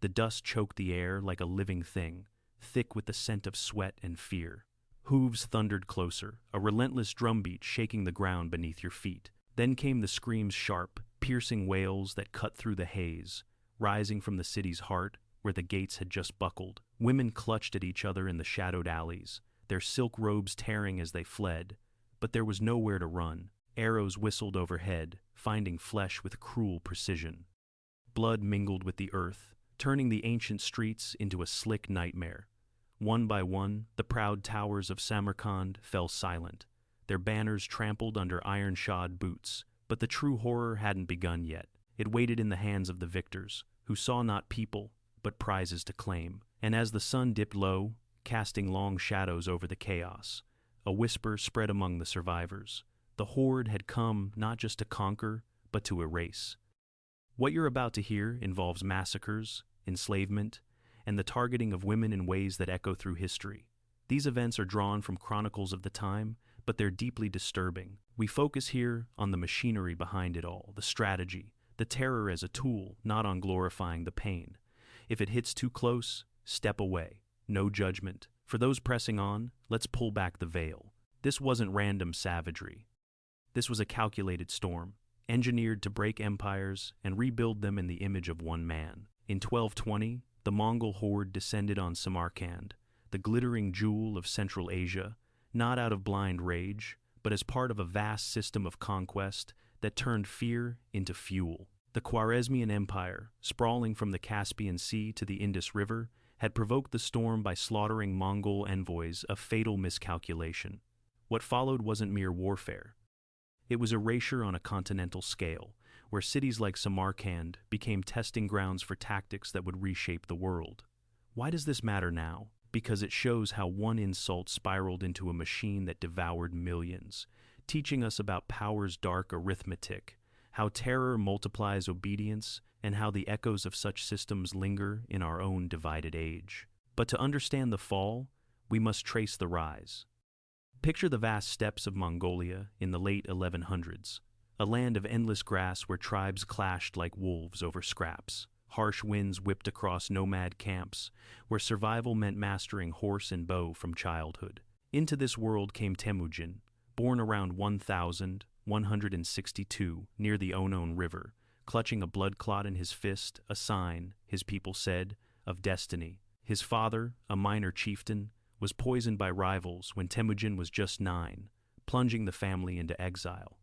The dust choked the air like a living thing, thick with the scent of sweat and fear. Hooves thundered closer, a relentless drumbeat shaking the ground beneath your feet. Then came the screams, sharp, piercing wails that cut through the haze, rising from the city's heart, where the gates had just buckled. Women clutched at each other in the shadowed alleys, their silk robes tearing as they fled. But there was nowhere to run. Arrows whistled overhead, finding flesh with cruel precision. Blood mingled with the earth, turning the ancient streets into a slick nightmare. One by one, the proud towers of Samarkand fell silent, their banners trampled under iron-shod boots. But the true horror hadn't begun yet. It waited in the hands of the victors, who saw not people, but prizes to claim. And as the sun dipped low, casting long shadows over the chaos, a whisper spread among the survivors. The Horde had come not just to conquer, but to erase. What you're about to hear involves massacres, enslavement, and the targeting of women in ways that echo through history. These events are drawn from chronicles of the time, but they're deeply disturbing. We focus here on the machinery behind it all, the strategy, the terror as a tool, not on glorifying the pain. If it hits too close, step away. No judgment. For those pressing on, let's pull back the veil. This wasn't random savagery. This was a calculated storm, engineered to break empires and rebuild them in the image of one man. In 1220, the Mongol horde descended on Samarkand, the glittering jewel of Central Asia, not out of blind rage, but as part of a vast system of conquest that turned fear into fuel. The Khwarazmian Empire, sprawling from the Caspian Sea to the Indus River, had provoked the storm by slaughtering Mongol envoys, a fatal miscalculation. What followed wasn't mere warfare. It was erasure on a continental scale, where cities like Samarkand became testing grounds for tactics that would reshape the world. Why does this matter now? Because it shows how one insult spiraled into a machine that devoured millions, teaching us about power's dark arithmetic, how terror multiplies obedience, and how the echoes of such systems linger in our own divided age. But to understand the fall, we must trace the rise. Picture the vast steppes of Mongolia in the late 1100s, a land of endless grass where tribes clashed like wolves over scraps. Harsh winds whipped across nomad camps, where survival meant mastering horse and bow from childhood. Into this world came Temujin, born around 1162 near the Onon River, clutching a blood clot in his fist, a sign, his people said, of destiny. His father, a minor chieftain, was poisoned by rivals when Temujin was just 9, plunging the family into exile.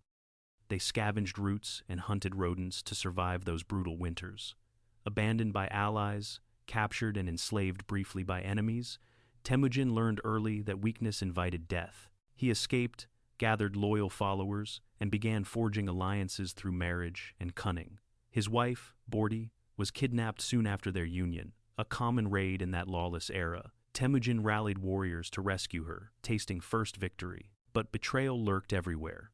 They scavenged roots and hunted rodents to survive those brutal winters. Abandoned by allies, captured and enslaved briefly by enemies, Temujin learned early that weakness invited death. He escaped, gathered loyal followers, and began forging alliances through marriage and cunning. His wife, Bordi, was kidnapped soon after their union, a common raid in that lawless era. Temujin rallied warriors to rescue her, tasting first victory, but betrayal lurked everywhere.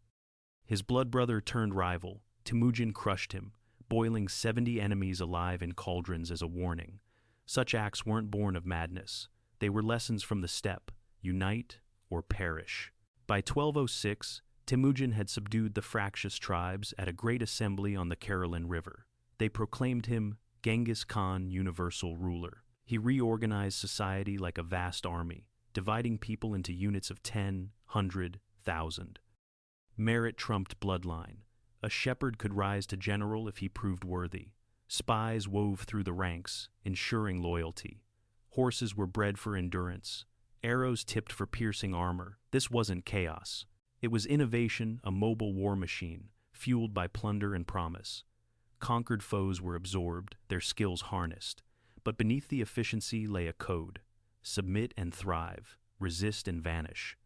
His blood brother turned rival, Temujin crushed him, boiling 70 enemies alive in cauldrons as a warning. Such acts weren't born of madness. They were lessons from the steppe: unite or perish. By 1206, Temujin had subdued the fractious tribes at a great assembly on the Karelin River. They proclaimed him Genghis Khan, universal ruler. He reorganized society like a vast army, dividing people into units of 10, 100, 1,000. Merit trumped bloodline. A shepherd could rise to general if he proved worthy. Spies wove through the ranks, ensuring loyalty. Horses were bred for endurance. Arrows tipped for piercing armor. This wasn't chaos. It was innovation, a mobile war machine, fueled by plunder and promise. Conquered foes were absorbed, their skills harnessed. But beneath the efficiency lay a code: submit and thrive, resist and vanish.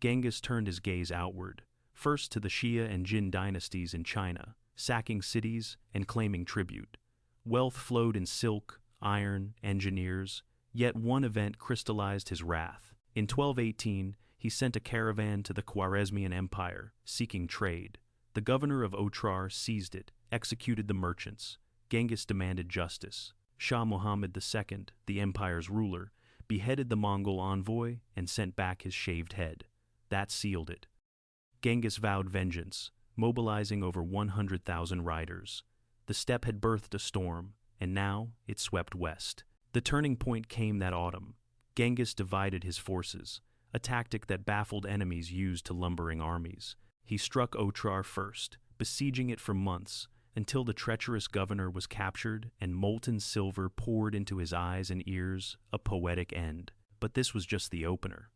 Genghis turned his gaze outward, first to the Xia and Jin dynasties in China, sacking cities and claiming tribute. Wealth flowed in silk, iron, engineers, yet one event crystallized his wrath. In 1218, he sent a caravan to the Khwarazmian Empire, seeking trade. The governor of Otrar seized it, executed the merchants. Genghis demanded justice. Shah Muhammad II, the empire's ruler, beheaded the Mongol envoy and sent back his shaved head. That sealed it. Genghis vowed vengeance, mobilizing over 100,000 riders. The steppe had birthed a storm, and now it swept west. The turning point came that autumn. Genghis divided his forces, a tactic that baffled enemies used to lumbering armies. He struck Otrar first, besieging it for months, until the treacherous governor was captured and molten silver poured into his eyes and ears, a poetic end. But this was just the opener.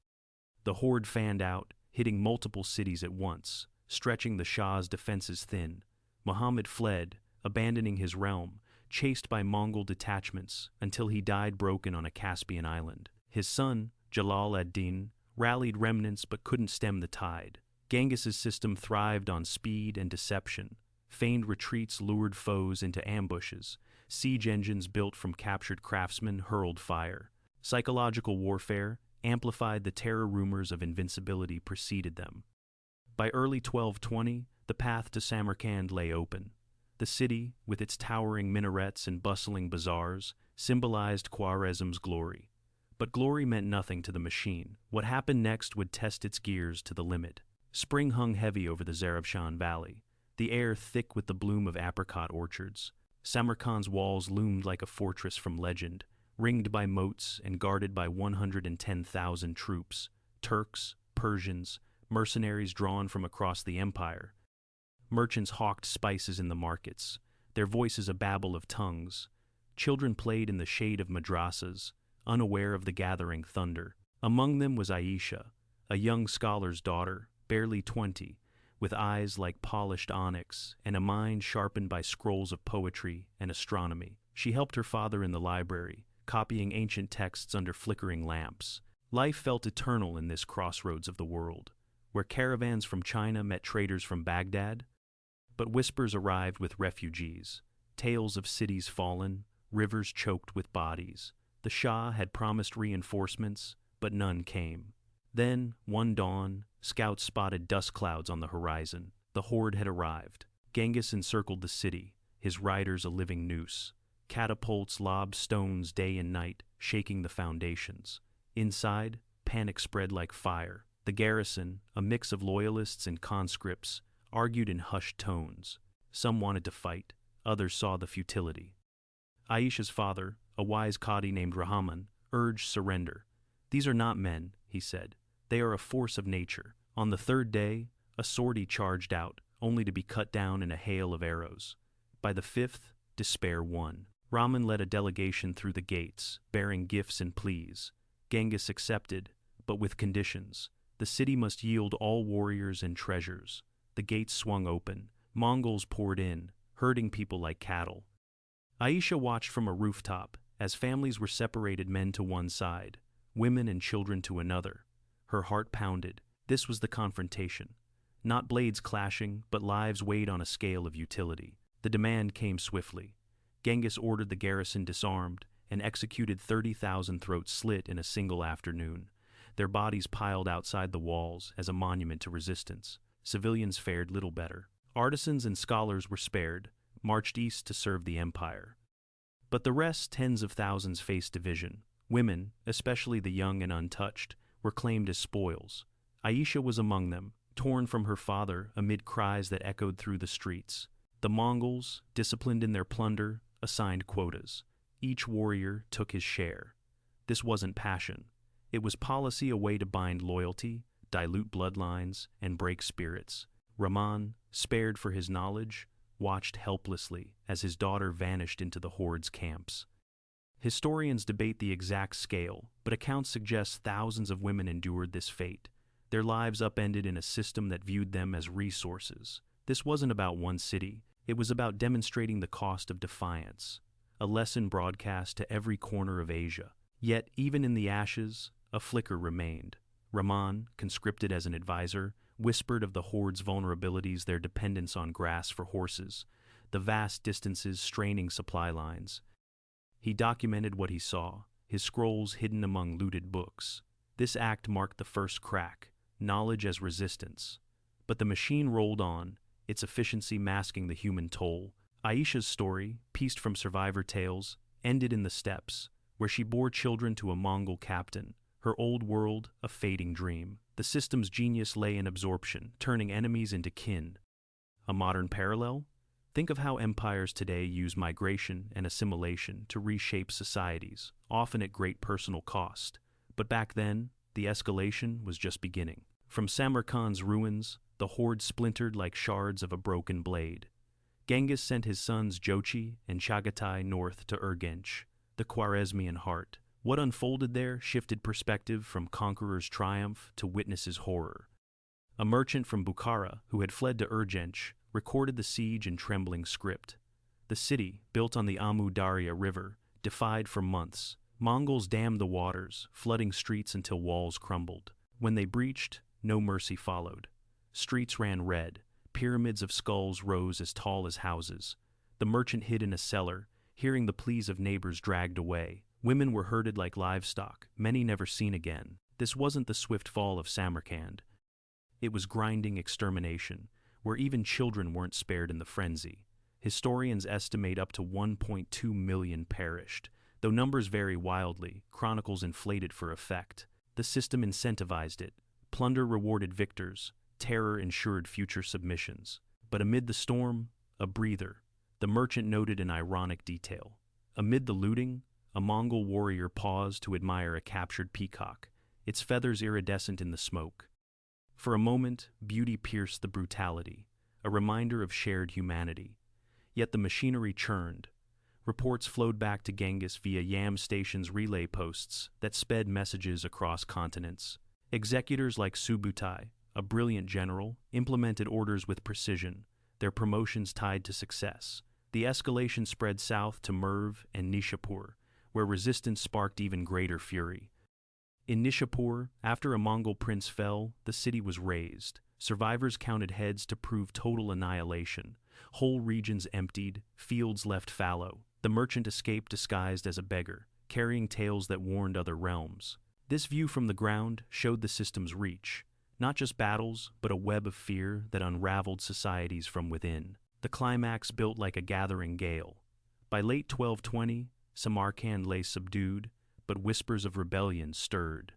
The horde fanned out, hitting multiple cities at once, stretching the Shah's defenses thin. Muhammad fled, abandoning his realm, chased by Mongol detachments until he died broken on a Caspian island. His son, Jalal ad-Din, rallied remnants but couldn't stem the tide. Genghis's system thrived on speed and deception. Feigned retreats lured foes into ambushes. Siege engines built from captured craftsmen hurled fire. Psychological warfare, amplified the terror rumors of invincibility preceded them. By early 1220, the path to Samarkand lay open. The city, with its towering minarets and bustling bazaars, symbolized Khwarazm's glory. But glory meant nothing to the machine. What happened next would test its gears to the limit. Spring hung heavy over the Zarafshan Valley, the air thick with the bloom of apricot orchards. Samarkand's walls loomed like a fortress from legend, ringed by moats and guarded by 110,000 troops, Turks, Persians, mercenaries drawn from across the empire. Merchants hawked spices in the markets, their voices a babble of tongues. Children played in the shade of madrasas, unaware of the gathering thunder. Among them was Aisha, a young scholar's daughter, barely 20, with eyes like polished onyx and a mind sharpened by scrolls of poetry and astronomy. She helped her father in the library, copying ancient texts under flickering lamps. Life felt eternal in this crossroads of the world, where caravans from China met traders from Baghdad. But whispers arrived with refugees, tales of cities fallen, rivers choked with bodies. The Shah had promised reinforcements, but none came. Then, one dawn, scouts spotted dust clouds on the horizon. The horde had arrived. Genghis encircled the city, his riders a living noose. Catapults lobbed stones day and night, shaking the foundations. Inside, panic spread like fire. The garrison, a mix of loyalists and conscripts, argued in hushed tones. Some wanted to fight, others saw the futility. Aisha's father, a wise Qadi named Rahman, urged surrender. "These are not men," he said. "They are a force of nature." On the third day, a sortie charged out, only to be cut down in a hail of arrows. By the fifth, despair won. Rahman led a delegation through the gates, bearing gifts and pleas. Genghis accepted, but with conditions. The city must yield all warriors and treasures. The gates swung open. Mongols poured in, herding people like cattle. Aisha watched from a rooftop as families were separated, men to one side, women and children to another. Her heart pounded. This was the confrontation. Not blades clashing, but lives weighed on a scale of utility. The demand came swiftly. Genghis ordered the garrison disarmed and executed 30,000 throats slit in a single afternoon. Their bodies piled outside the walls as a monument to resistance. Civilians fared little better. Artisans and scholars were spared, marched east to serve the empire. But the rest, tens of thousands, faced division. Women, especially the young and untouched, were claimed as spoils. Aisha was among them, torn from her father amid cries that echoed through the streets. The Mongols, disciplined in their plunder, assigned quotas. Each warrior took his share. This wasn't passion. It was policy, a way to bind loyalty, dilute bloodlines, and break spirits. Rahman, spared for his knowledge, watched helplessly as his daughter vanished into the horde's camps. Historians debate the exact scale, but accounts suggest thousands of women endured this fate, their lives upended in a system that viewed them as resources. This wasn't about one city. It was about demonstrating the cost of defiance, a lesson broadcast to every corner of Asia. Yet, even in the ashes, a flicker remained. Rahman, conscripted as an advisor, whispered of the horde's vulnerabilities, their dependence on grass for horses, the vast distances straining supply lines. He documented what he saw, his scrolls hidden among looted books. This act marked the first crack, knowledge as resistance. But the machine rolled on, its efficiency masking the human toll. Aisha's story, pieced from survivor tales, ended in the steppes, where she bore children to a Mongol captain, her old world a fading dream. The system's genius lay in absorption, turning enemies into kin. A modern parallel? Think of how empires today use migration and assimilation to reshape societies, often at great personal cost. But back then, the escalation was just beginning. From Samarkand's ruins, the horde splintered like shards of a broken blade. Genghis sent his sons Jochi and Chagatai north to Urgench, the Khwarazmian heart. What unfolded there shifted perspective from conqueror's triumph to witness's horror. A merchant from Bukhara, who had fled to Urgench, recorded the siege in trembling script. The city, built on the Amu Darya River, defied for months. Mongols dammed the waters, flooding streets until walls crumbled. When they breached, no mercy followed. Streets ran red. Pyramids of skulls rose as tall as houses. The merchant hid in a cellar, hearing the pleas of neighbors dragged away. Women were herded like livestock, many never seen again. This wasn't the swift fall of Samarkand. It was grinding extermination, where even children weren't spared in the frenzy. Historians estimate up to 1.2 million perished. Though numbers vary wildly, chronicles inflated for effect. The system incentivized it. Plunder rewarded victors. Terror ensured future submissions. But amid the storm, a breather. The merchant noted an ironic detail. Amid the looting, a Mongol warrior paused to admire a captured peacock, its feathers iridescent in the smoke. For a moment, beauty pierced the brutality, a reminder of shared humanity. Yet the machinery churned. Reports flowed back to Genghis via Yam Station's relay posts that sped messages across continents. Executors like Subutai, a brilliant general, implemented orders with precision, their promotions tied to success. The escalation spread south to Merv and Nishapur, where resistance sparked even greater fury. In Nishapur, after a Mongol prince fell, the city was razed. Survivors counted heads to prove total annihilation. Whole regions emptied, fields left fallow. The merchant escaped disguised as a beggar, carrying tales that warned other realms. This view from the ground showed the system's reach. Not just battles, but a web of fear that unraveled societies from within. The climax built like a gathering gale. By late 1220, Samarkand lay subdued, but whispers of rebellion stirred.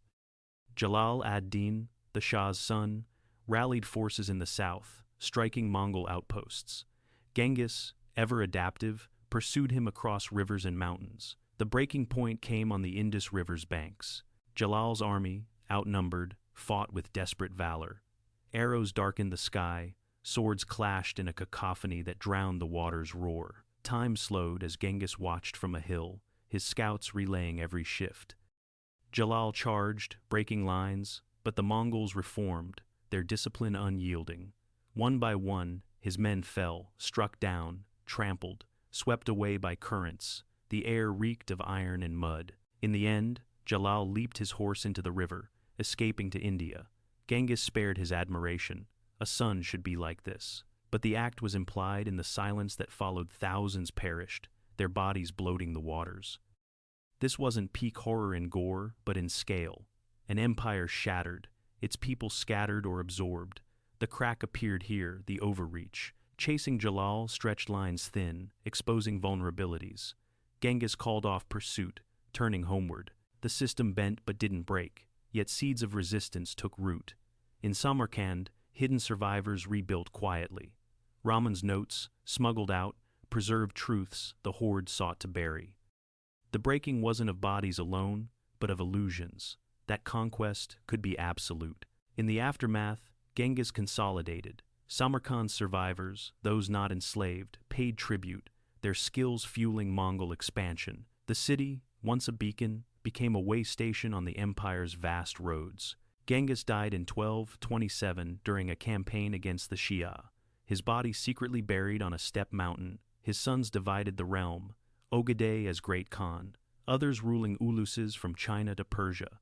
Jalal ad-Din, the Shah's son, rallied forces in the south, striking Mongol outposts. Genghis, ever adaptive, pursued him across rivers and mountains. The breaking point came on the Indus River's banks. Jalal's army, outnumbered, fought with desperate valor. Arrows darkened the sky, swords clashed in a cacophony that drowned the water's roar. Time slowed as Genghis watched from a hill, his scouts relaying every shift. Jalal charged, breaking lines, but the Mongols reformed, their discipline unyielding. One by one, his men fell, struck down, trampled, swept away by currents. The air reeked of iron and mud. In the end, Jalal leaped his horse into the river, escaping to India. Genghis spared his admiration. A son should be like this. But the act was implied in the silence that followed. Thousands perished, their bodies bloating the waters. This wasn't peak horror in gore, but in scale. An empire shattered, its people scattered or absorbed. The crack appeared here, the overreach. Chasing Jalal stretched lines thin, exposing vulnerabilities. Genghis called off pursuit, turning homeward. The system bent but didn't break, yet seeds of resistance took root. In Samarkand, hidden survivors rebuilt quietly. Rahman's notes, smuggled out, preserved truths the horde sought to bury. The breaking wasn't of bodies alone, but of illusions. That conquest could be absolute. In the aftermath, Genghis consolidated. Samarkand's survivors, those not enslaved, paid tribute, their skills fueling Mongol expansion. The city, once a beacon, became a way station on the empire's vast roads. Genghis died in 1227 during a campaign against the Shia. His body secretly buried on a steppe mountain. His sons divided the realm, Ogedei as Great Khan, others ruling uluses from China to Persia.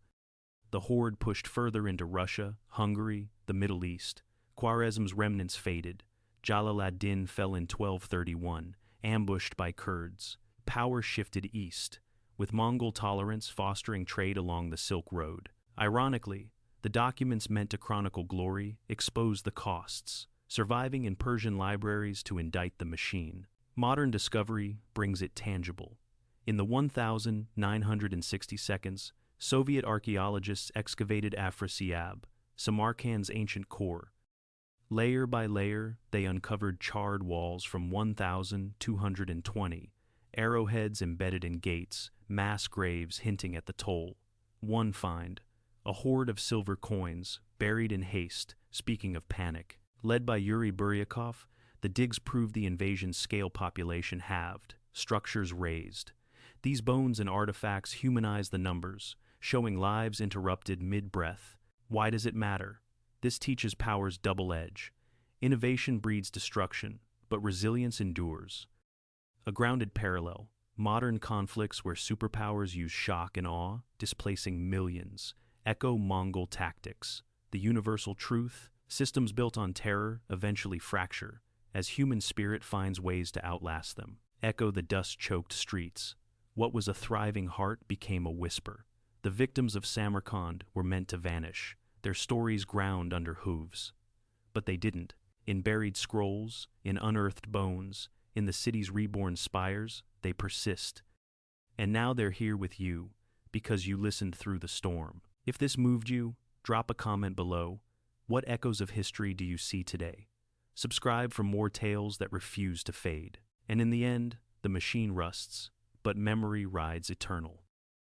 The horde pushed further into Russia, Hungary, the Middle East. Khwarazm's remnants faded. Jalal ad-Din fell in 1231, ambushed by Kurds. Power shifted east, with Mongol tolerance fostering trade along the Silk Road. Ironically, the documents meant to chronicle glory exposed the costs, surviving in Persian libraries to indict the machine. Modern discovery brings it tangible. In the 1,960 seconds, Soviet archaeologists excavated Afrasiab, Samarkand's ancient core. Layer by layer, they uncovered charred walls from 1,220, arrowheads embedded in gates, mass graves hinting at the toll. One find, a hoard of silver coins, buried in haste, speaking of panic. Led by Yuri Buryakov, the digs proved the invasion's scale population halved, structures razed. These bones and artifacts humanize the numbers, showing lives interrupted mid-breath. Why does it matter? This teaches power's double edge. Innovation breeds destruction, but resilience endures. A grounded parallel, modern conflicts where superpowers use shock and awe, displacing millions, echo Mongol tactics. The universal truth, systems built on terror eventually fracture, as human spirit finds ways to outlast them. Echo the dust-choked streets. What was a thriving heart became a whisper. The victims of Samarkand were meant to vanish, their stories ground under hooves. But they didn't. In buried scrolls, in unearthed bones, in the city's reborn spires, they persist. And now they're here with you, because you listened through the storm. If this moved you, drop a comment below. What echoes of history do you see today? Subscribe for more tales that refuse to fade. And in the end, the machine rusts, but memory rides eternal.